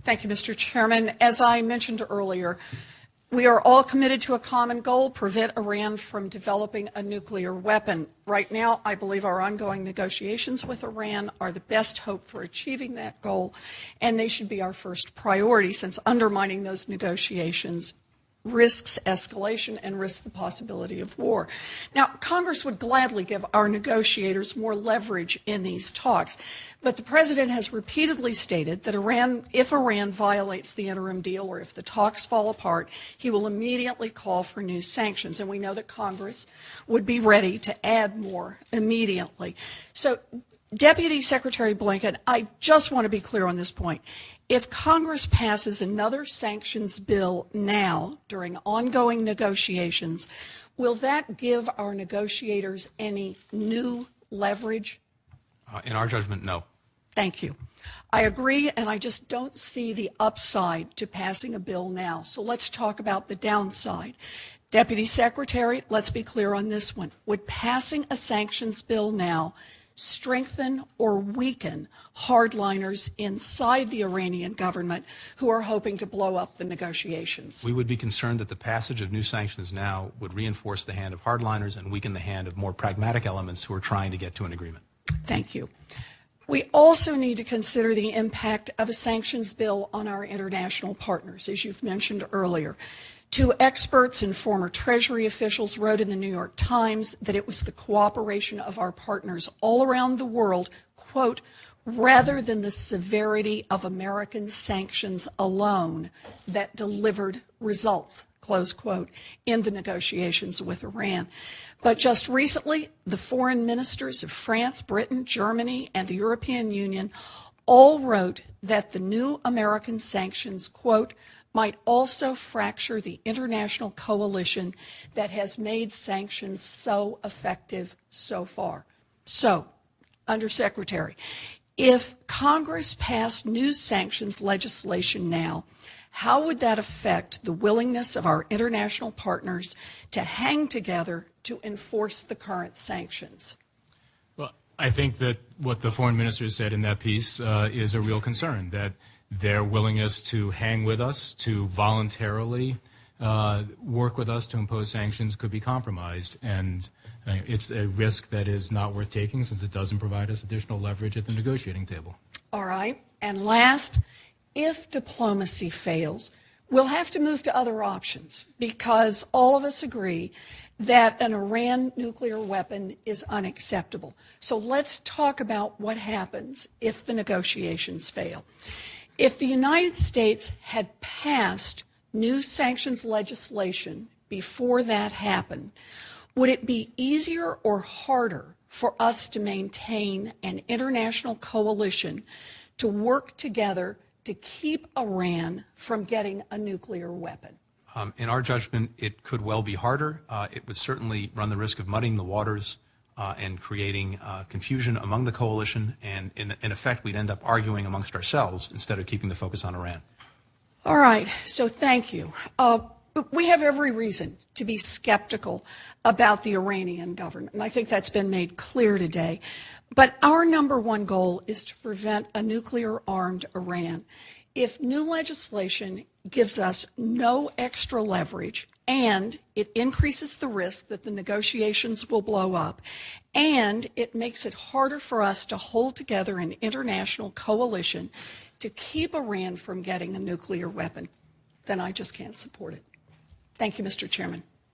Thank you, Mr. Chairman. As I mentioned earlier, we are all committed to a common goal: prevent Iran from developing a nuclear weapon. Right now, I believe our ongoing negotiations with Iran are the best hope for achieving that goal, and they should be our first priority, since undermining those negotiations risks escalation and risks the possibility of war. Now, Congress would gladly give our negotiators more leverage in these talks, but the President has repeatedly stated that if Iran violates the interim deal or if the talks fall apart, he will immediately call for new sanctions, and we know that Congress would be ready to add more immediately. So, Deputy Secretary Blinken, I just want to be clear on this point. If Congress passes another sanctions bill now during ongoing negotiations, will that give our negotiators any new leverage? In our judgment, no. Thank you. I agree, and I just don't see the upside to passing a bill now. So let's talk about the downside. Deputy Secretary, let's be clear on this one. Would passing a sanctions bill now strengthen or weaken hardliners inside the Iranian government who are hoping to blow up the negotiations? We would be concerned that the passage of new sanctions now would reinforce the hand of hardliners and weaken the hand of more pragmatic elements who are trying to get to an agreement. Thank you. We also need to consider the impact of a sanctions bill on our international partners, as you've mentioned earlier. Two experts and former Treasury officials wrote in the New York Times that it was the cooperation of our partners all around the world, quote, rather than the severity of American sanctions alone, that delivered results, close quote, in the negotiations with Iran. But just recently, the foreign ministers of France, Britain, Germany, and the European Union all wrote that the new American sanctions, quote, might also fracture the international coalition that has made sanctions so effective so far. So, Undersecretary, if Congress passed new sanctions legislation now, how would that affect the willingness of our international partners to hang together to enforce the current sanctions? Well, I think that what the foreign minister said in that piece is a real concern, that their willingness to hang with us, to voluntarily work with us to impose sanctions could be compromised. And it's a risk that is not worth taking, since it doesn't provide us additional leverage at the negotiating table. All right. And last, if diplomacy fails, we'll have to move to other options, because all of us agree that an Iran nuclear weapon is unacceptable. So let's talk about what happens if the negotiations fail. If the United States had passed new sanctions legislation before that happened, would it be easier or harder for us to maintain an international coalition to work together to keep Iran from getting a nuclear weapon? In our judgment, it could well be harder. It would certainly run the risk of muddying the waters and creating confusion among the coalition, and in effect, we'd end up arguing amongst ourselves instead of keeping the focus on Iran. All right, so thank you. We have every reason to be skeptical about the Iranian government, and I think that's been made clear today. But our number one goal is to prevent a nuclear-armed Iran. If new legislation gives us no extra leverage, and it increases the risk that the negotiations will blow up, and it makes it harder for us to hold together an international coalition to keep Iran from getting a nuclear weapon, then I just can't support it. Thank you, Mr. Chairman.